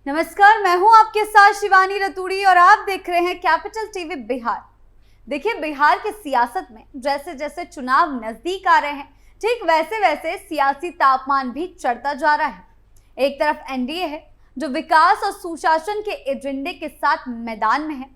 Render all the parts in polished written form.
नमस्कार, मैं हूं आपके साथ शिवानी रतूड़ी और आप देख रहे हैं कैपिटल टीवी बिहार। देखिए, बिहार की सियासत में जैसे जैसे चुनाव नजदीक आ रहे हैं, ठीक वैसे वैसे सियासी तापमान भी चढ़ता जा रहा है। एक तरफ एनडीए है जो विकास और सुशासन के एजेंडे के साथ मैदान में है।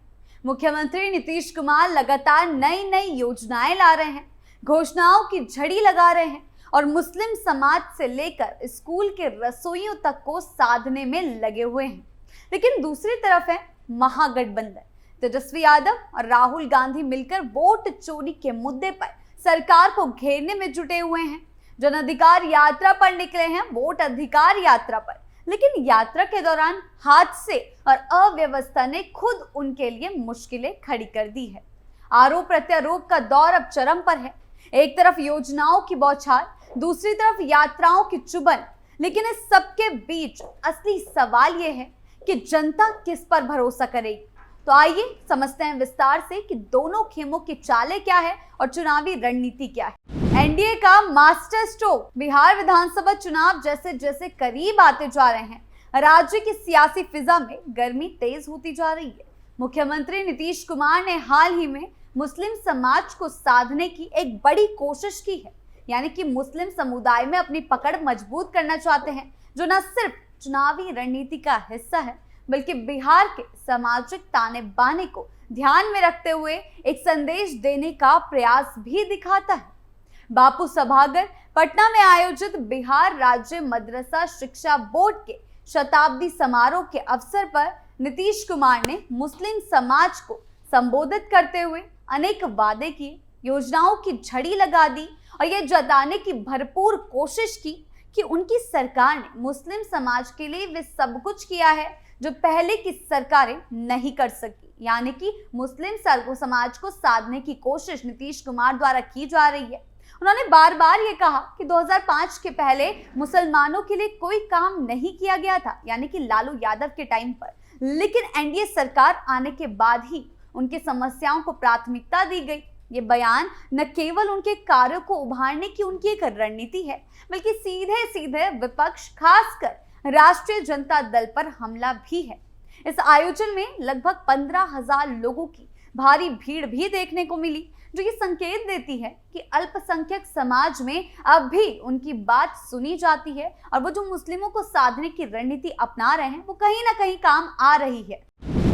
मुख्यमंत्री नीतीश कुमार लगातार नई नई योजनाएं ला रहे हैं, घोषणाओं की झड़ी लगा रहे हैं और मुस्लिम समाज से लेकर स्कूल के रसोइयों तक को साधने में लगे हुए हैं। लेकिन दूसरी तरफ है महागठबंधन। तेजस्वी यादव और राहुल गांधी मिलकर वोट चोरी के मुद्दे पर सरकार को घेरने में जुटे हुए हैं। जन अधिकार यात्रा पर निकले हैं, वोट अधिकार यात्रा पर। लेकिन यात्रा के दौरान हादसे और अव्यवस्था ने खुद उनके लिए मुश्किलें खड़ी कर दी है। आरोप प्रत्यारोप का दौर अब चरम पर है। एक तरफ योजनाओं की बौछार, दूसरी तरफ यात्राओं की चुभन। लेकिन इस सबके बीच असली सवाल यह है कि जनता किस पर भरोसा करेगी। तो आइए समझते हैं विस्तार से कि दोनों खेमों की चालें क्या है और चुनावी रणनीति क्या है। एनडीए का मास्टर स्ट्रोक। बिहार विधानसभा चुनाव जैसे जैसे करीब आते जा रहे हैं, राज्य की सियासी फिजा में गर्मी तेज होती जा रही है। मुख्यमंत्री नीतीश कुमार ने हाल ही में मुस्लिम समाज को साधने की एक बड़ी कोशिश की है, यानी कि मुस्लिम समुदाय में अपनी पकड़ मजबूत करना चाहते हैं, जो न सिर्फ चुनावी रणनीति का हिस्सा है बल्कि बिहार के सामाजिक ताने बाने को ध्यान में रखते हुए एक संदेश देने का प्रयास भी दिखाता है। बापू सभागार पटना में आयोजित बिहार राज्य मदरसा शिक्षा बोर्ड के शताब्दी समारोह के अवसर पर नीतीश कुमार ने मुस्लिम समाज को संबोधित करते हुए अनेक वादे किए, योजनाओं की झड़ी लगा दी और ये जताने की भरपूर कोशिश की कि उनकी सरकार ने मुस्लिम समाज के लिए वे सब कुछ किया है जो पहले की सरकारें नहीं कर सकी। यानी कि मुस्लिम समाज को साधने की कोशिश नीतीश कुमार द्वारा की जा रही है। उन्होंने बार बार ये कहा कि 2005 के पहले मुसलमानों के लिए कोई काम नहीं किया गया था, यानी कि लालू यादव के टाइम पर। लेकिन एनडीए सरकार आने के बाद ही उनकी समस्याओं को प्राथमिकता दी गई। ये बयान न केवल उनके कार्यों को उभारने की उनकी एक रणनीति है, बल्कि सीधे सीधे विपक्ष, खासकर राष्ट्रीय जनता दल पर हमला भी है। इस आयोजन में लगभग 15,000 लोगों की भारी भीड़ भी देखने को मिली, जो ये संकेत देती है कि अल्पसंख्यक समाज में अब भी उनकी बात सुनी जाती है और वो जो मुस्लिमों को साधने की रणनीति अपना रहे हैं वो कहीं ना कहीं काम आ रही है।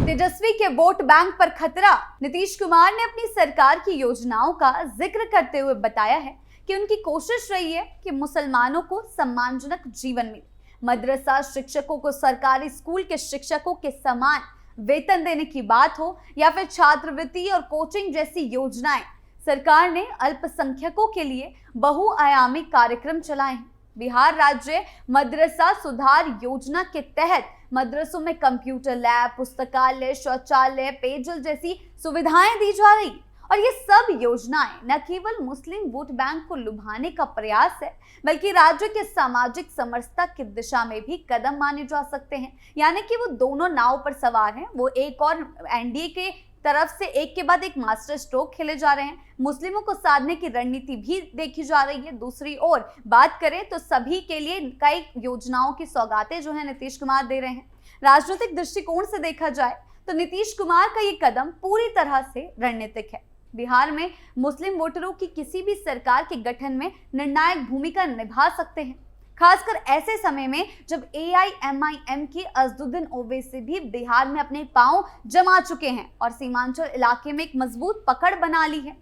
तेजस्वी के वोट बैंक पर खतरा। नीतीश कुमार ने अपनी सरकार की योजनाओं का जिक्र करते हुए बताया है कि उनकी कोशिश रही है कि मुसलमानों को सम्मानजनक जीवन मिले। मदरसा शिक्षकों को सरकारी स्कूल के शिक्षकों के समान वेतन देने की बात हो या फिर छात्रवृत्ति और कोचिंग जैसी योजनाएं, सरकार ने अल्पसंख्यकों के लिए बहुआयामी कार्यक्रम चलाए हैं। बिहार राज्य मदरसा सुधार योजना के तहत मदरसों में कंप्यूटर लैब, पुस्तकालय, शौचालय, पेयजल जैसी सुविधाएं दी जा रही और ये सब योजनाएं न केवल मुस्लिम वोट बैंक को लुभाने का प्रयास है, बल्कि राज्य के सामाजिक समरसता की दिशा में भी कदम माने जा सकते हैं। यानी कि वो दोनों नाव पर सवार हैं। वो एक और एनडीए के तरफ से एक के बाद एक मास्टर स्ट्रोक खेले जा रहे हैं। मुस्लिमों को साधने की रणनीति भी देखी जा रही है। दूसरी ओर बात करें तो सभी के लिए कई योजनाओं की सौगातें जो है नीतीश कुमार दे रहे हैं। राजनीतिक दृष्टिकोण से देखा जाए तो नीतीश कुमार का ये कदम पूरी तरह से रणनीतिक है। बिहार में मुस्लिम वोटरों की किसी भी सरकार के गठन में निर्णायक भूमिका निभा सकते हैं, खासकर ऐसे समय में जब एआईएमआईएम के असदुद्दीन ओवैसी भी बिहार में अपने पांव जमा चुके हैं और सीमांचल इलाके में एक मजबूत पकड़ बना ली है।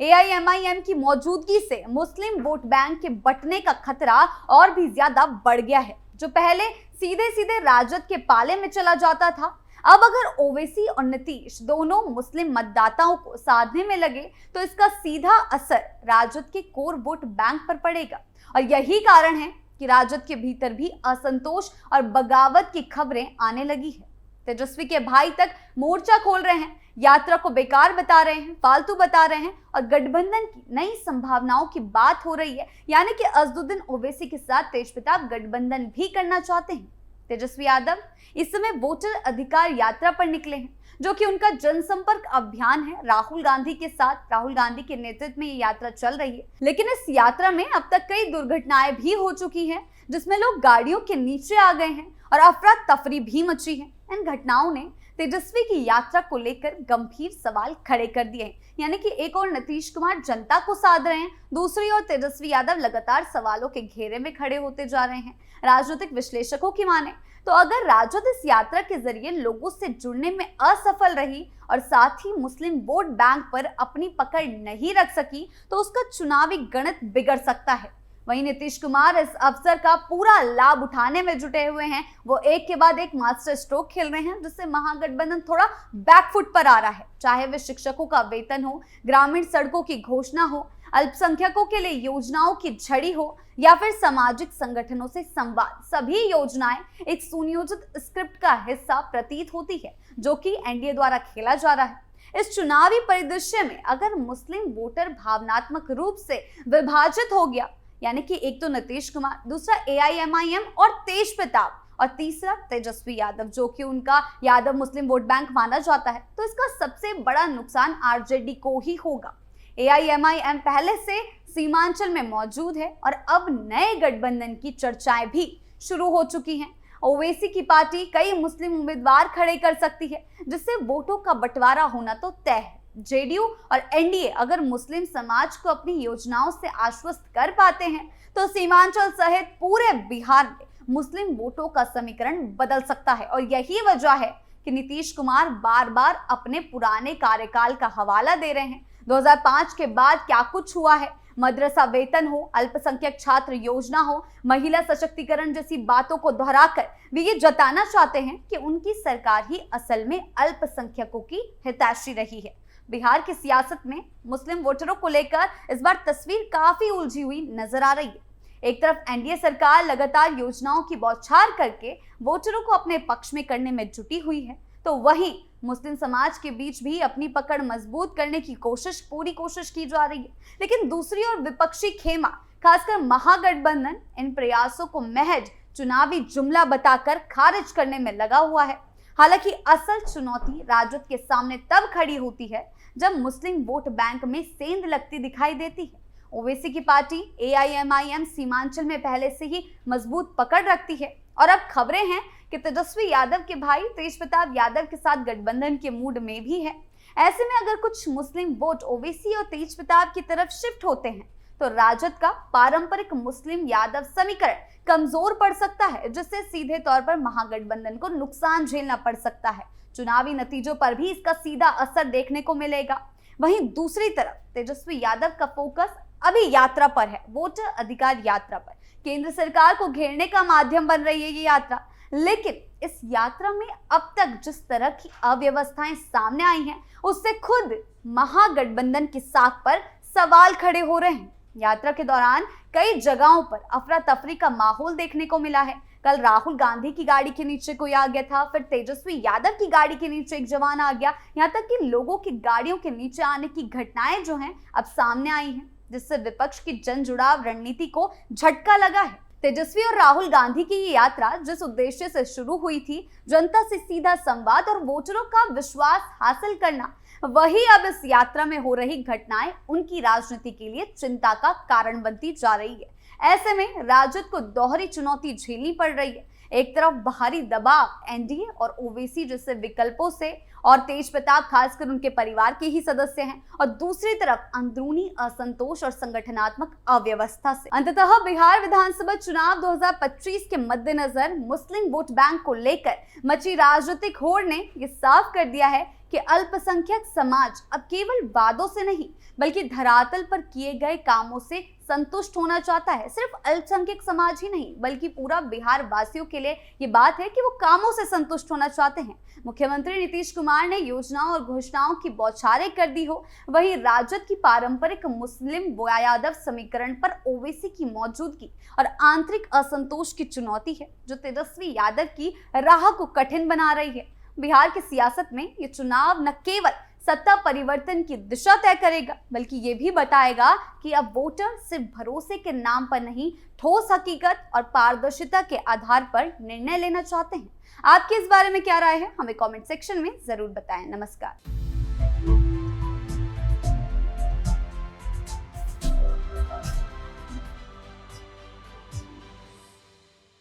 एआईएमआईएम की मौजूदगी से मुस्लिम वोट बैंक के बंटने का खतरा और भी ज्यादा बढ़ गया है। जो पहले सीधे सीधे राजद के पाले में चला जाता था, अब अगर ओवैसी और नीतीश दोनों मुस्लिम मतदाताओं को साधने में लगे तो इसका सीधा असर राजद के कोर वोट बैंक पर पड़ेगा। और यही कारण है कि राजद के भीतर भी असंतोष और बगावत की खबरें आने लगी है। तेजस्वी के भाई तक मोर्चा खोल रहे हैं, यात्रा को बेकार बता रहे हैं, फालतू बता रहे हैं और गठबंधन की नई संभावनाओं की बात हो रही है। यानी कि असदुद्दीन ओवैसी के साथ तेजप्रताप गठबंधन भी करना चाहते हैं। तेजस्वी यादव इस समय वोटर अधिकार यात्रा पर निकले हैं, जो कि उनका जनसंपर्क अभियान है। राहुल गांधी के साथ, राहुल गांधी के नेतृत्व में ये यात्रा चल रही है, लेकिन इस यात्रा में अब तक कई दुर्घटनाएं भी हो चुकी हैं, जिसमें लोग गाड़ियों के नीचे आ गए हैं और अफरा तफरी भी मची है। इन घटनाओं ने तेजस्वी की यात्रा को लेकर गंभीर सवाल खड़े कर दिए हैं। यानी कि एक और नीतीश कुमार जनता को साध रहे हैं, दूसरी ओर तेजस्वी यादव लगातार सवालों के घेरे में खड़े होते जा रहे हैं। राजनीतिक विश्लेषकों की माने तो अगर राजद इस यात्रा के जरिए लोगों से जुड़ने में असफल रही और साथ ही मुस्लिम वोट बैंक पर अपनी पकड़ नहीं रख सकी, तो उसका चुनावी गणित बिगड़ सकता है। वहीं नीतीश कुमार इस अवसर का पूरा लाभ उठाने में जुटे हुए हैं। वो एक के बाद एक मास्टर स्ट्रोक खेल रहे हैं, जिससे महागठबंधन थोड़ा बैकफुट पर आ रहा है। चाहे वे शिक्षकों का वेतन हो, ग्रामीण सड़कों की घोषणा हो, अल्पसंख्यकों के लिए योजनाओं की झड़ी हो या फिर सामाजिक संगठनों से संवाद, सभी योजनाएं एक सुनियोजित स्क्रिप्ट का हिस्सा प्रतीत होती है, जो कि एनडीए द्वारा खेला जा रहा है। इस चुनावी परिदृश्य में अगर मुस्लिम वोटर भावनात्मक रूप से विभाजित हो गया, यानी कि एक तो नीतीश कुमार, दूसरा एआईएमआईएम और तेज प्रताप, और तीसरा तेजस्वी यादव, जो कि उनका यादव मुस्लिम वोट बैंक माना जाता है, तो इसका सबसे बड़ा नुकसान आरजेडी को ही होगा। एआईएमआईएम पहले से सीमांचल में मौजूद है और अब नए गठबंधन की चर्चाएं भी शुरू हो चुकी हैं। ओवैसी की पार्टी कई मुस्लिम उम्मीदवार खड़े कर सकती है, जिससे वोटों का बंटवारा होना तो तय है। जेडीयू और एनडीए अगर मुस्लिम समाज को अपनी योजनाओं से आश्वस्त कर पाते हैं, तो सीमांचल सहित पूरे बिहार में मुस्लिम वोटों का समीकरण बदल सकता है। और यही वजह है कि नीतीश कुमार बार बार अपने पुराने कार्यकाल का हवाला दे रहे हैं। 2005 के बाद क्या कुछ हुआ है, मदरसा वेतन हो, अल्पसंख्यक छात्र योजना हो, महिला सशक्तिकरण जैसी बातों को दोहराकर वे ये जताना चाहते हैं कि उनकी सरकार ही असल में अल्पसंख्यकों की हितैषी रही है। बिहार की सियासत में मुस्लिम वोटरों को लेकर इस बार तस्वीर काफी उलझी हुई नजर आ रही है। एक तरफ एनडीए सरकार लगातार योजनाओं की बौछार करके वोटरों को अपने पक्ष में करने में जुटी हुई है, तो वहीं मुस्लिम समाज के बीच भी अपनी पकड़ मजबूत करने की पूरी कोशिश की जा रही है। लेकिन दूसरी ओर विपक्षी खेमा, खासकर महागठबंधन, इन प्रयासों को महज चुनावी जुमला बताकर खारिज करने में लगा हुआ है। हालांकि असल चुनौती राजद के सामने तब खड़ी होती है जब मुस्लिम वोट बैंक में सेंध लगती दिखाई देती है। ओवैसी की पार्टी एआईएमआईएम सीमांचल में पहले से ही मजबूत पकड़ रखती है और अब खबरें हैं कि तेजस्वी यादव के भाई तेज प्रताप यादव के साथ गठबंधन के मूड में भी है। ऐसे में अगर कुछ मुस्लिम वोट ओवैसी और तेज प्रताप की तरफ शिफ्ट होते हैं, तो राजद का पारंपरिक मुस्लिम यादव समीकरण कमजोर पड़ सकता है, जिससे सीधे तौर पर महागठबंधन को नुकसान झेलना पड़ सकता है। चुनावी नतीजों पर भी इसका सीधा असर देखने को मिलेगा। वहीं दूसरी तरफ तेजस्वी यादव का फोकस अभी यात्रा पर है, वोटर अधिकार यात्रा पर। केंद्र सरकार को घेरने का माध्यम बन रही है ये यात्रा, लेकिन इस यात्रा में अब तक जिस तरह की अव्यवस्थाएं सामने आई हैं, उससे खुद महागठबंधन की साख पर सवाल खड़े हो रहे हैं। यात्रा के दौरान कई जगहों पर अफरा तफरी का माहौल देखने को मिला है। कल राहुल गांधी की गाड़ी के नीचे कोई आ गया था, फिर तेजस्वी यादव की गाड़ी के नीचे एक जवान आ गया, यहाँ तक कि लोगों की गाड़ियों के नीचे आने की घटनाएं जो हैं अब सामने आई हैं, जिससे विपक्ष की जन जुड़ाव रणनीति को झटका लगा है। तेजस्वी और राहुल गांधी की ये यात्रा जिस उद्देश्य से शुरू हुई थी, जनता से सीधा संवाद और वोटरों का विश्वास हासिल करना, वही अब इस यात्रा में हो रही घटनाएं उनकी राजनीति के लिए चिंता का कारण बनती जा रही है। ऐसे में राजद को दोहरी चुनौती झेलनी पड़ रही है। एक तरफ बाहरी दबाव एनडीए और ओवैसी जैसे विकल्पों से, और तेज प्रताप खासकर उनके परिवार के ही सदस्य हैं, और दूसरी तरफ अंदरूनी असंतोष और संगठनात्मक अव्यवस्था से। अंततः बिहार विधानसभा चुनाव 2025 के मद्देनजर मुस्लिम वोट बैंक को लेकर मची राजनीतिक होड़ ने यह साफ कर दिया है कि अल्पसंख्यक समाज अब केवल वादों से नहीं, बल्कि धरातल पर किए गए कामों से संतुष्ट होना चाहता है। सिर्फ अल्पसंख्यक समाज ही नहीं, बल्कि पूरा बिहार वासियों के लिए ये बात है कि वो कामों से संतुष्ट होना चाहते हैं। मुख्यमंत्री नीतीश कुमार ने योजनाओं और घोषणाओं की बौछारें कर दी हो, वहीं राजद की पारंपरिक मुस्लिम यादव समीकरण पर ओवैसी की मौजूदगी और आंतरिक असंतोष की चुनौती है, जो तेजस्वी यादव की राह को कठिन बना रही है। बिहार की सियासत में ये चुनाव न केवल सत्ता परिवर्तन की दिशा तय करेगा, बल्कि ये भी बताएगा कि अब वोटर सिर्फ भरोसे के नाम पर नहीं, ठोस हकीकत और पारदर्शिता के आधार पर निर्णय लेना चाहते हैं। आपकी इस बारे में क्या राय है, हमें कमेंट सेक्शन में जरूर बताएं। नमस्कार।